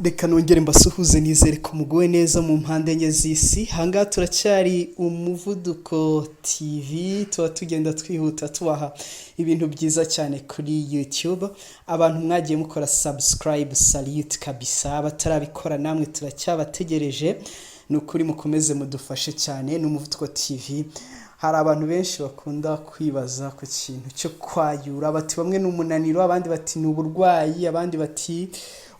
Reka nongere mbasuhuze nizere ko muguwe neza mu mpande enye z'isi. Hangaha turacyari umuvuduko TV, tuba tugenda twihuta tubaha ibintu byiza cyane kuri YouTube. Abantu mwagiye mukora subscribe, salute kabisa. Abatarabikora namwe turacyabategereje. Nukuri mukomeze mudufashe cyane n'umuvuduko TV. Hari abantu benshi bakunda kwibaza ku kintu cyo kwayura, bati bamwe n'umunaniro, abandi bati n'uburwayi, abandi bati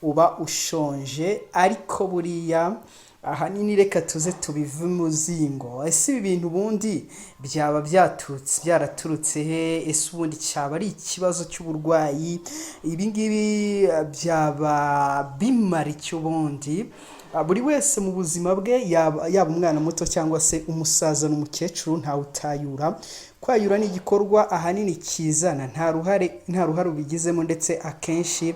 uba ushonje, ariko buriya ahanini reka tuze tubive muzingo. Ese ibi bintu bundi byaba byaraturutse he? Ese ubundi cyaba ari ikibazo cy'uburwayi? Ibi ngibi byaba bimara icyo bundi? Buri wese mu buzima bwe, yaba umwana muto cyangwa se umusaza n'umukecuru, ntawe utayura. Kwayura ni igikorwa ahanini kizana, nta ruhare ubigizemo, ndetse akenshi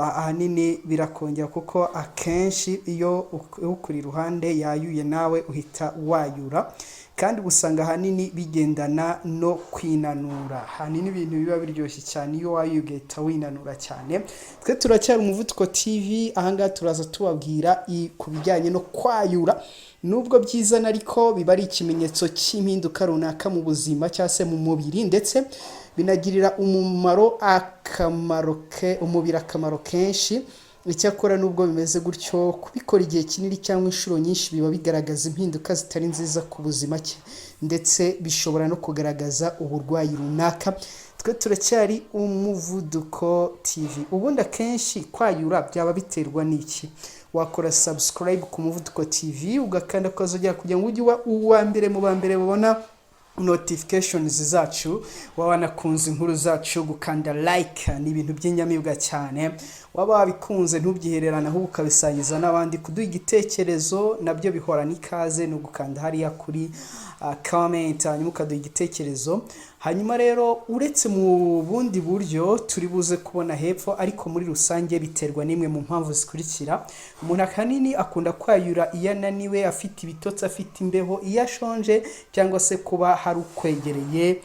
ahanini birakongera, kuko akenshi iyo ukuri iruhande yayuye nawe uhita wayura, kandi usanga ahanini bigendana no kwinanura. Ahanini ibintu biba biryoshye cyane iyo wayuye ugahita winanura cyane. Twe turacyari umuvuduko TV, ahangaha turaza tubabwira ku bijyanye no kwayura. Nubwo byizana, ariko biba ari ikimenyetso cy'impinduka runaka mu buzima cyangwa se mu mubiri, ndetse binagirira umubiri akamaro kenshi. Icyakora nubwo bimeze gutyo, kubikora igihe kinini cyangwa inshuro nyinshi biba bigaragaza impinduka zitari nziza ku buzima cye, ndetse bishobora no kugaragaza uburwayi runaka. Twe turacyari umuvuduko TV. Ubundi akenshi kwayura byaba biterwa n'iki? Wakora subscribe ku muvuduko TV, ugakanda ukazogera kugira ngo ujye uwa mbere mu bambere babona notifications zacu, wanakunze inkuru zacu, gukanda like ni ibintu by'inyamibwa cyane. Waba wabikunze ntubyihererana, ahubwo ukabisangiza n'abandi. Kuduha igitekerezo nabyo bihorana ikaze, no gukanda hariya kuri comment, hanyuma ukaduha igitekerezo. Hanyuma rero, uretse mu bundi buryo turi buze kubona hepfo, ariko muri rusange biterwa n'imwe mu mpamvu zikurikira. Umuntu ahanini akunda kwayura iyo ananiwe, afite ibitotsi, afite imbeho, iyo ashonje, cyangwa se kuba hari ukwegereye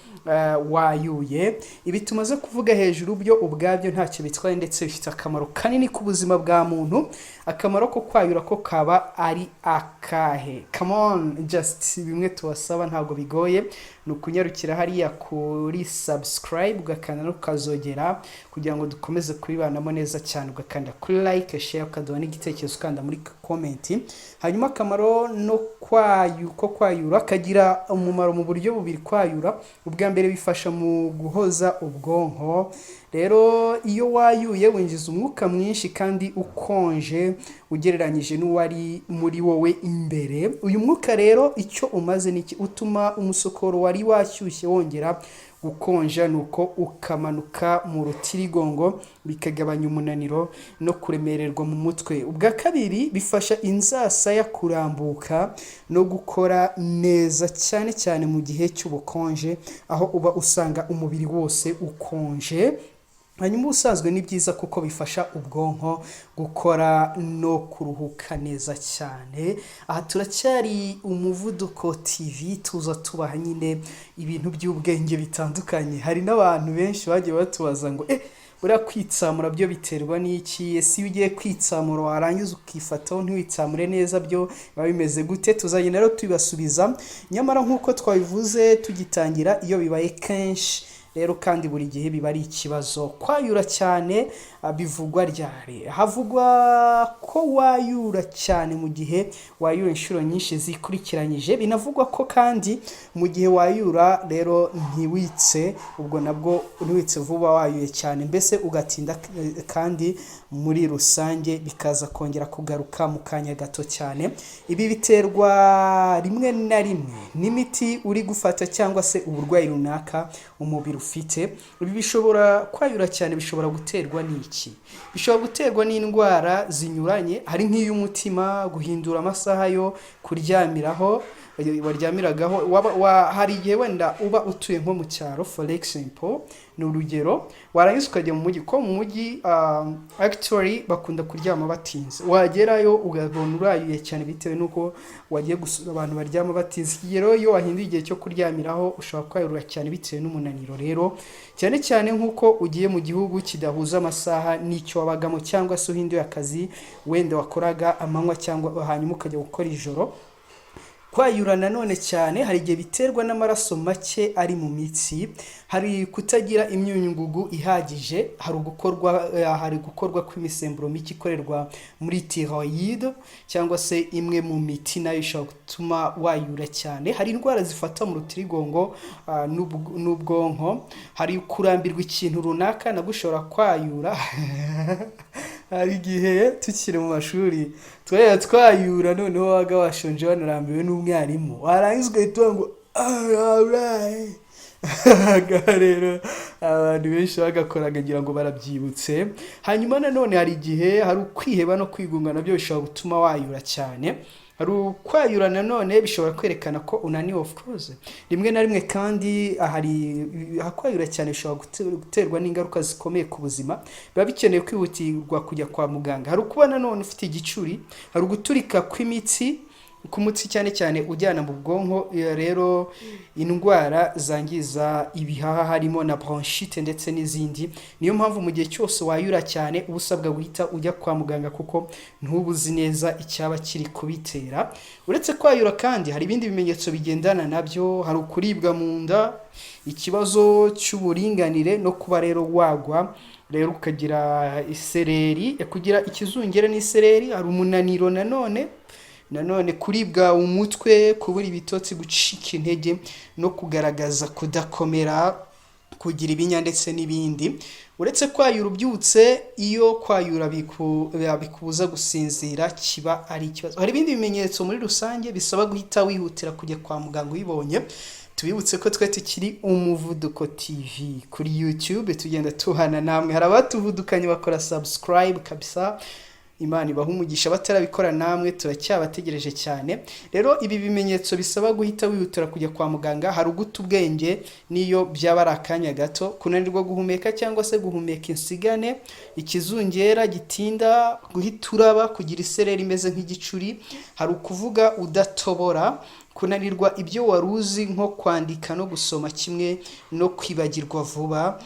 wayuye. Ibi tumaze kuvuga hejuru byo ubwabyo ntacyo bitwaye, ndetse bifite akamaro kanini ku buzima bwa muntu. Akamaro ko kwayura ko kaba ari akahe? Come on, just bimwe tubasaba, ntabwo bigoye. Nukunyarukira hariya kuri subscribe, ugakanda no kazogera kugira ngo dukomeze kubibanamo neza cyane, ugakanda kuri like, share, ukaduha n'igitekerezo ukanda muri comment. Hanyuma akamaro no kwayura kagira umumaro mu buryo bubiri. Kwayura ubwa mbere bifasha mu guhoza ubwonko. Rero iyo wayuye winjiza umwuka mwinshi kandi ukonje ugereranyije n'uwari muri wowe imbere. Uyu mwuka rero icyo umaze niki? Utuma umusokoro wari washyushye wongera gukonja, nuko ukamanuka mu rutirigongo, bikagabanya umunaniro no kuremererwa mu mutwe. Ubwa kabiri bifasha inzasaya kurambuka no gukora neza, cyane cyane mu gihe cy'ubukonje, aho uba usanga umubiri wose ukonje. Hanyuma ubusanzwe ni byiza kuko bifasha ubwonko gukora no kuruhuka neza cyane. Aha turacyari umuvuduko TV, tuza tubaha nyine ibintu by'ubwenge bitandukanye. Hari n'abantu benshi bagiye batubaza ngo buriya kwitsamura byo biterwa n'iki? Ese iyo ugiye kwitsamura warangiza ukifataho ntiwitsamure neza, byo biba bimeze gute? Tuzagenda rero tubibasubiza. Nyamara nk'uko twabivuze tugitangira, iyo bibaye kenshi rero kandi buri gihe biba ari ikibazo. Kwayura cyane bivugwa ryari? Havugwa ko wayura cyane mu gihe wayura inshuro nyinshi zikurikiranyije. Binavugwa ko kandi mu gihe wayura rero ntiwitse, ubwo nabwo ntiwitse vuba wayuye cyane, mbese ugatinda, kandi muri rusange bikaza kongera kugaruka mu kanya gato cyane. Ibi biterwa rimwe na rimwe n'imiti uri gufata cyangwa se uburwayi runaka umubiri ufite. Ibi kwayura cyane bishobora guterwa n'iki? Bishobora guterwa n'indwara zinyuranye, hari nk'iy'umutima, guhindura amasaha yo kuryamiraho, waryamiragaho hari igihe wenda uba utuye nko mu cyaro for example ni urugero warangiza ukajya mu mujyi ko mu mujyi actually bakunda kuryama batinze wagerayo ugabona urayuye cyane bitewe nuko wagiye gusura abantu baryama batinze kigero iyo wahinduye igihe cyo kuryamiraho ushobora kwayurura cyane bitewe n'umunaniro rero cyane cyane nkuko ugiye mu gihugu kidahuza amasaha n'icyo wabagamo cyangwa se uhinduye akazi wenda wakoraga amanywa cyangwa hanyuma ukajya gukora ijoro. Kwayura nanone cyane hari igihe biterwa n'amaraso make ari mu mitsi, hari kutagira imyunyungugu ihagije, hari gukorwa kw'imisemburo mike ikorerwa muri thyroïde cyangwa se imwe mu miti nayo ishobora gutuma wayura cyane, hari indwara zifata mu rutirigongo n'ubwonko, hari kurambirwa ikintu runaka nagushobora kwayura hari igihe tukiri mu mashuri twayura noneho waga washonje wanarambiwe n'umwarimu warangiza ugahita ngo alright rero abantu benshi bagakora akagira ngo barabyibutse. Hanyuma nanone hari igihe hari ukwiheba no kwigunga nabyo bishobora gutuma wayura cyane. Hari ukwayura nanone bishobora kwerekana ko unaniwe of course. Rimwe na rimwe kandi kwayura cyane bishobora guterwa n'ingaruka zikomeye ku buzima, biba bikeneye kwihutirwa kujya kwa muganga. Hari kuba nanone ufite igicuri, hari guturika kw'imitsi ku mutsi cyane cyane ujyana mu bwonko, rero indwara zangiza ibihaha harimo na bronchite ndetse n'izindi. Niyo mpamvu mu gihe cyose wayura cyane ubusabwa guhita ujya kwa muganga kuko ntubuzi neza icyaba kiri kubitera. Uretse kwayura kandi hari ibindi bimenyetso bigendana nabyo, hari ukuribwa mu nda, ikibazo cy'uburinganire no kuba rero wagwa rero ukagira isereri, kugira ikizungere n'isereri, hari umunaniro nanone kuribwa umutwe, kubura ibitotsi, gucika intege no kugaragaza kudakomera, kugira ibinya ndetse n'ibindi. Uretse kwayura ubyutse, iyo kwayura bikubuza gusinzira kiba ari ikibazo. Hari ibindi bimenyetso muri rusange bisaba guhita wihutira kujya kwa muganga ubibonye. Tubibutse ko twe tukiri Umuvuduko TV kuri YouTube, tugenda tuhana namwe. Hari abatuvudukanye bakora subscribe kabisa, Imana ibaha umugisha. Batarabikora namwe turacyabategereje cyane. Rero ibi bimenyetso bisaba guhita wihutira kujya kwa muganga. Hari uguta ubwenge niyo byaba ari akanya gato, kunanirwa guhumeka cyangwa se guhumeka insigane, ikizungera gitinda, guhita uraba, kugira isereri imeze nk'igicuri, hari ukuvuga udatobora, kunanirwa ibyo waruzi nko kwandika no gusoma kimwe no kwibagirwa vuba.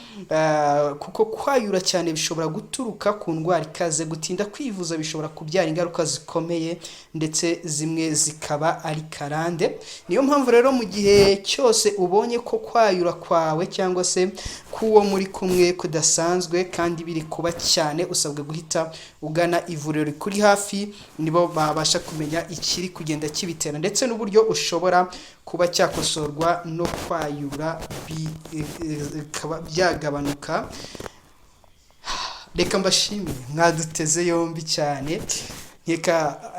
Kuko kwayura cyane bishobora guturuka ku ndwara ikaze, gutinda kwivuza bishobora kubyara ingaruka zikomeye ndetse zimwe zikaba ari karande. Niyo mpamvu rero mu gihe cyose ubonye ko kwayura kwawe cyangwa se kuwo muri kumwe kudasanzwe kandi biri kuba cyane, usabwa guhita ugana ivuriro rikuri hafi, nibo babasha kumenya ikiri kugenda kibitera ndetse n'uburyo ushobora kuba cyakosorwa no kwayura bikaba byagabanuka. Reka mbashimire mwaduteze yombi cyane,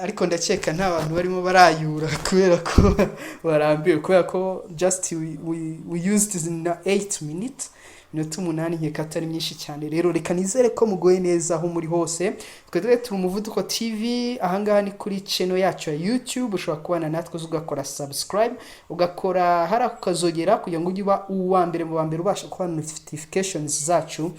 ariko ndakeka nta bantu barimo barayura kubera ko barambiwe, kubera ko just we used in 8 minutes, minota 8, nkeka atari myinshi cyane. Rero reka nizere ko mugoye neza aho muri hose. Twe turi Umuvuduko TV, ahangaha ni kuri channel yacu ya YouTube. Ushobora kubana natwe ugakora subscribe, ugakora harakazogera kugira ngo ujye uba uwa mbere mu bambere ubasha kubona notifications zacu.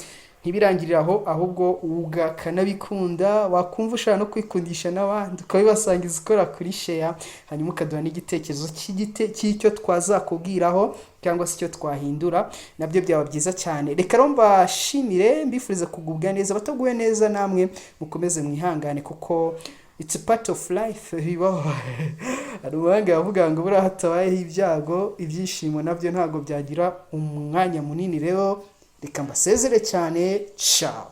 Ntibirangirira aho, ahubwo ugakanabikunda, wakumva ushaka no kwikundisha n'abandi ukabibasangiza ukora kuri share, hanyuma ukaduha n'igitekerezo cy'icyo twazakubwiraho cyangwa se icyo twahindura, nabyo byaba byiza cyane. Reka rero mbashimire, mbifuriza kugubwa neza, bataguye neza namwe mukomeze mwihangane kuko it's a part of life. Hari umuhanga yavuga ngo buriya hatabayeho ibyago ibyishimo nabyo ntabwo byagira umwanya munini. Rero reka mbasezere cyane, ciao.